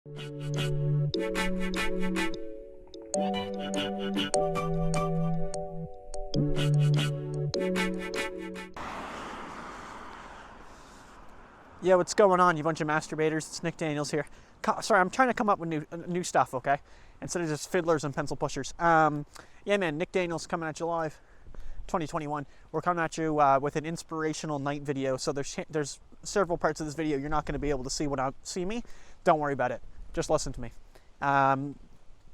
Yeah, what's going on, you bunch of masturbators? It's Nick Daniels here. Sorry, I'm trying to come up with new stuff, okay? Instead of just fiddlers and pencil pushers. Yeah, man, Nick Daniels coming at you live, 2021. We're coming at you with an inspirational night video. So there's several parts of this video you're not going to be able to see when I see me. Don't worry about it. Just listen to me.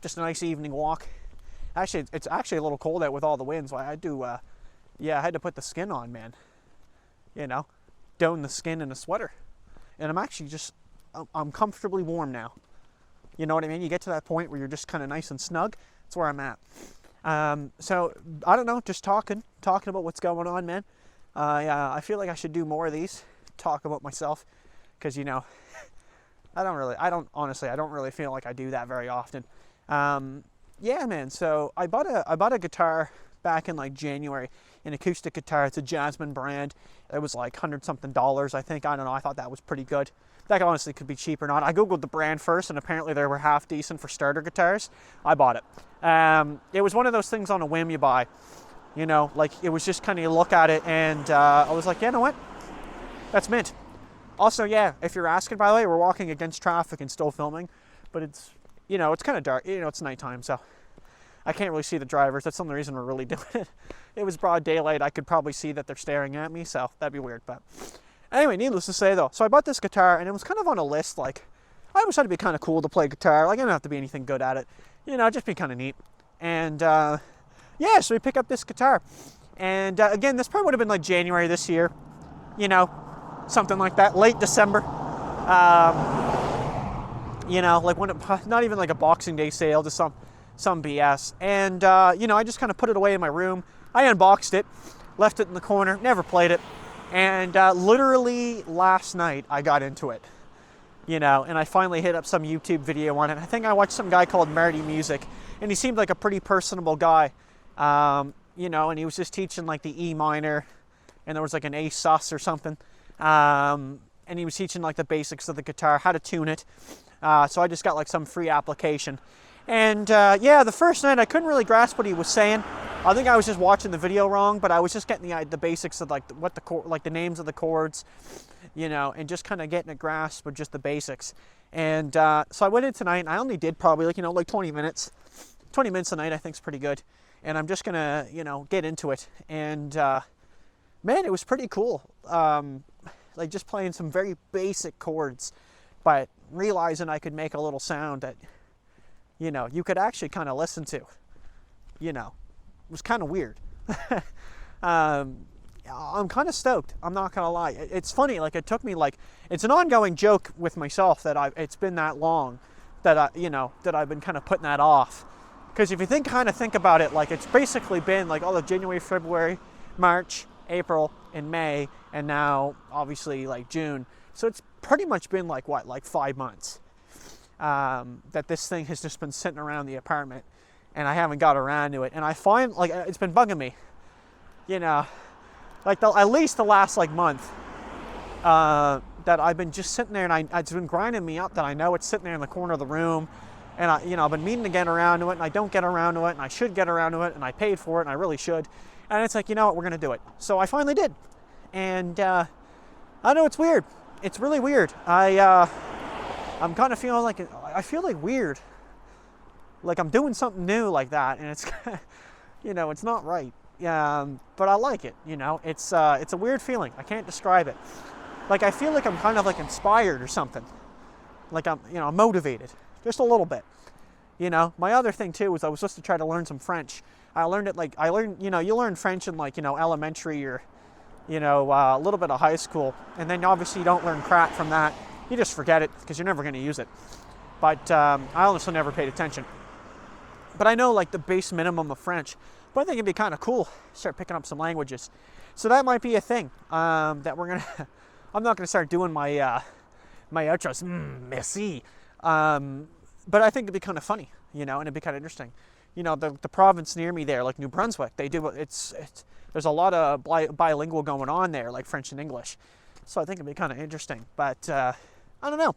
Just a nice evening walk. Actually, it's actually a little cold out with all the winds. So I had to put the skin on, man. You know, don the skin in a sweater. And I'm actually I'm comfortably warm now. You know what I mean? You get to that point where you're just kind of nice and snug. That's where I'm at. So I don't know, just talking about what's going on, man. I feel like I should do more of these, talk about myself, because, you know, I don't really feel like I do that very often. Yeah, man. So I bought a guitar back in like January, an acoustic guitar. It's a Jasmine brand. It was like $100-something, I think. I don't know. I thought that was pretty good. That honestly could be cheap or not. I googled the brand first, and apparently they were half decent for starter guitars. I bought it. It was one of those things on a whim you buy. You know, like it was just kind of, you look at it, and I was like, yeah, you know what? That's mint. Also, yeah, if you're asking, by the way, we're walking against traffic and still filming, but it's, you know, it's kind of dark. You know, it's nighttime, so I can't really see the drivers. That's some of the reason we're really doing it. It was broad daylight. I could probably see that they're staring at me, so that'd be weird. But anyway, needless to say, though, so I bought this guitar, and it was kind of on a list. Like, I always thought it'd be kind of cool to play guitar. Like, I don't have to be anything good at it. You know, just be kind of neat. And yeah, so we pick up this guitar. And again, this probably would have been like January this year. You know, something like that, late December. You know, like not even like a Boxing Day sale, just some BS. And you know, I just kind of put it away in my room. I unboxed it, left it in the corner, never played it. And literally last night I got into it, you know, and I finally hit up some YouTube video on it. I think I watched some guy called Marty Music, and he seemed like a pretty personable guy, you know, and he was just teaching like the E minor, and there was like an A sus or something. And he was teaching like the basics of the guitar, how to tune it. So I just got like some free application. And yeah, the first night I couldn't really grasp what he was saying. I think I was just watching the video wrong, but I was just getting the basics of like the names of the chords, you know, and just kind of getting a grasp of just the basics. And so I went in tonight, and I only did probably like, you know, like 20 minutes. 20 minutes a night I think is pretty good. And I'm just gonna, you know, get into it. And man, it was pretty cool. Like just playing some very basic chords, but realizing I could make a little sound that, you know, you could actually kind of listen to. You know, it was kind of weird. I'm kind of stoked. I'm not gonna lie. It's funny. Like, it took me like, it's an ongoing joke with myself that it's been that long that I've been kind of putting that off. Because if you think about it, like, it's basically been like all of January, February, March, April, and May, and now obviously like June. So it's pretty much been like what, like 5 months that this thing has just been sitting around the apartment, and I haven't got around to it. And I find like it's been bugging me, you know, like at least the last like month that I've been just sitting there, and it's been grinding me up that I know it's sitting there in the corner of the room, and I've been meaning to get around to it, and I don't get around to it, and I should get around to it, and I paid for it, and I really should. And it's like, you know what, we're gonna do it. So I finally did, and I know it's weird. It's really weird. I'm kind of feeling like I feel like weird, like I'm doing something new like that, and it's, you know, it's not right. But I like it. You know, it's a weird feeling. I can't describe it. Like, I feel like I'm kind of like inspired or something. Like I'm, you know, motivated just a little bit. You know, my other thing too was I was supposed to try to learn some French. You know, you learn French in like, you know, elementary or, you know, a little bit of high school, and then obviously you don't learn crap from that. You just forget it because you're never going to use it. But I also never paid attention. But I know like the base minimum of French. But I think it'd be kind of cool start picking up some languages. So that might be a thing that we're gonna. I'm not gonna start doing my my outros. Merci. But I think it'd be kind of funny, you know, and it'd be kind of interesting. You know, the province near me there, like New Brunswick, they do it's there's a lot of bilingual going on there, like French and English. So I think it'd be kind of interesting. But I don't know.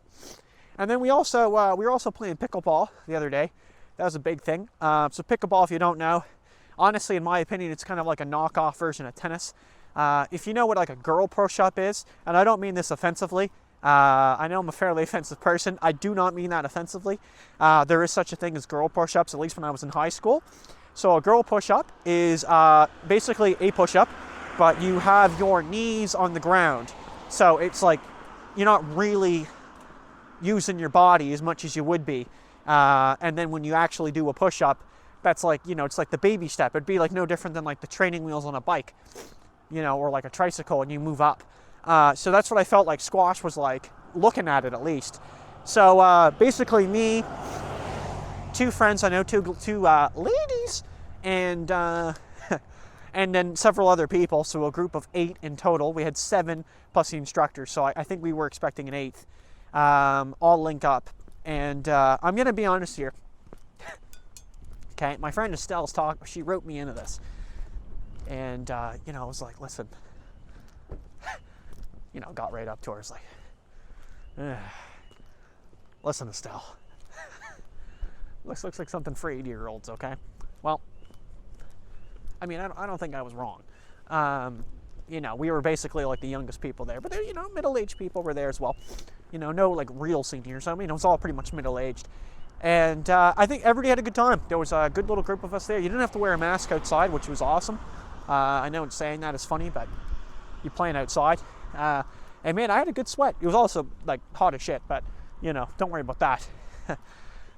And then we were also playing pickleball the other day. That was a big thing. So pickleball, if you don't know, honestly, in my opinion, it's kind of like a knockoff version of tennis. If you know what like a girl push-up is, and I don't mean this offensively, I know I'm a fairly offensive person. I do not mean that offensively. There is such a thing as girl push-ups, at least when I was in high school. So a girl push-up is basically a push-up, but you have your knees on the ground. So it's like you're not really using your body as much as you would be. And then when you actually do a push-up, that's like, you know, it's like the baby step. It'd be like no different than like the training wheels on a bike, you know, or like a tricycle, and you move up. So that's what I felt like squash was like, looking at it at least. So basically me, two friends I know, two ladies, and and then several other people, so a group of 8 in total. We had 7 plus the instructor, so I think we were expecting an 8th. All link up, and I'm gonna be honest here. Okay, my friend Estelle's talking. She wrote me into this, and you know, I was like, listen, you know, got right up to her. I was like, listen, Estelle, looks like something for 80-year-olds. Okay, well, I mean, I don't think I was wrong. You know, we were basically like the youngest people there, but there, you know, middle-aged people were there as well. You know, no like real seniors. I mean, it was all pretty much middle-aged. And I think everybody had a good time. There was a good little group of us there. You didn't have to wear a mask outside, which was awesome. I know saying that is funny, but you're playing outside. And man, I had a good sweat. It was also like hot as shit, but you know, don't worry about that.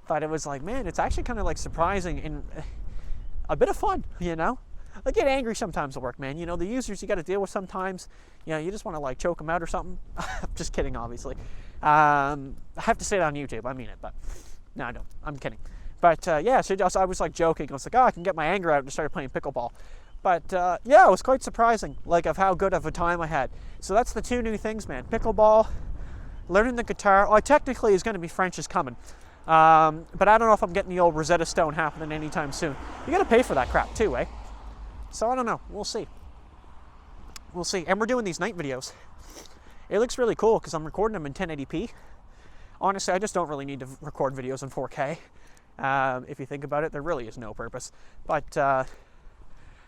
But it was like, man, it's actually kind of like surprising and a bit of fun, you know? I get angry sometimes at work, man. You know, the users you got to deal with sometimes, you know, you just want to like choke them out or something. Just kidding, obviously. I have to say it on YouTube. I mean it, but no, I don't. I'm kidding. But yeah, so I was like joking. I was like, oh, I can get my anger out, and started playing pickleball. But yeah, it was quite surprising, like of how good of a time I had. So that's the 2 new things, man. Pickleball, learning the guitar. Oh, technically is going to be French is coming. But I don't know if I'm getting the old Rosetta Stone happening anytime soon. You got to pay for that crap too, eh? So I don't know. We'll see. We'll see. And we're doing these night videos. It looks really cool because I'm recording them in 1080p. Honestly, I just don't really need to record videos in 4K. If you think about it, there really is no purpose. But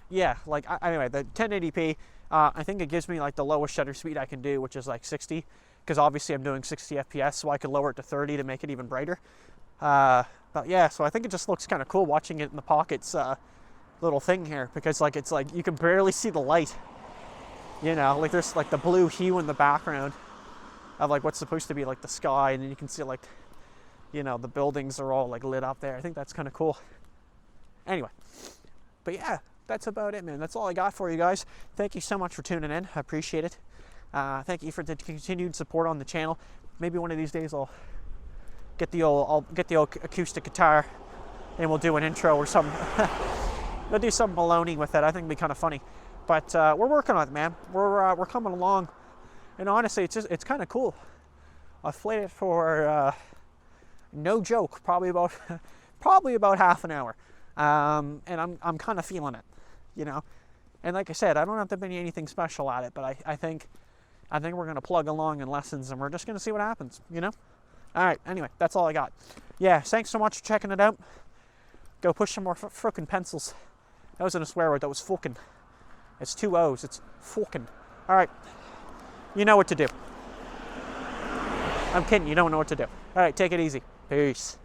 yeah, like anyway, the 1080p, I think it gives me like the lowest shutter speed I can do, which is like 60. Because obviously I'm doing 60 FPS, so I could lower it to 30 to make it even brighter. But yeah, so I think it just looks kind of cool watching it in the pockets. Little thing here, because like it's like you can barely see the light, you know, like there's like the blue hue in the background of like what's supposed to be like the sky, and then you can see like, you know, the buildings are all like lit up there. I think that's kind of cool. Anyway, but yeah, that's about it, man. That's all I got for you guys. Thank you so much for tuning in. I appreciate it. Thank you for the continued support on the channel. Maybe one of these days I'll get the old acoustic guitar and we'll do an intro or something. We'll do some baloney with it. I think it'd be kind of funny. But we're working on it, man. We're coming along. And honestly, it's kind of cool. I've played it for no joke, probably about half an hour. And I'm kind of feeling it, you know. And like I said, I don't have to be anything special at it, but I think we're gonna plug along in lessons, and we're just gonna see what happens, you know. All right. Anyway, that's all I got. Yeah. Thanks so much for checking it out. Go push some more frickin' pencils. That wasn't a swear word. That was fucking. It's 2 O's. It's fucking. All right. You know what to do. I'm kidding. You don't know what to do. All right. Take it easy. Peace.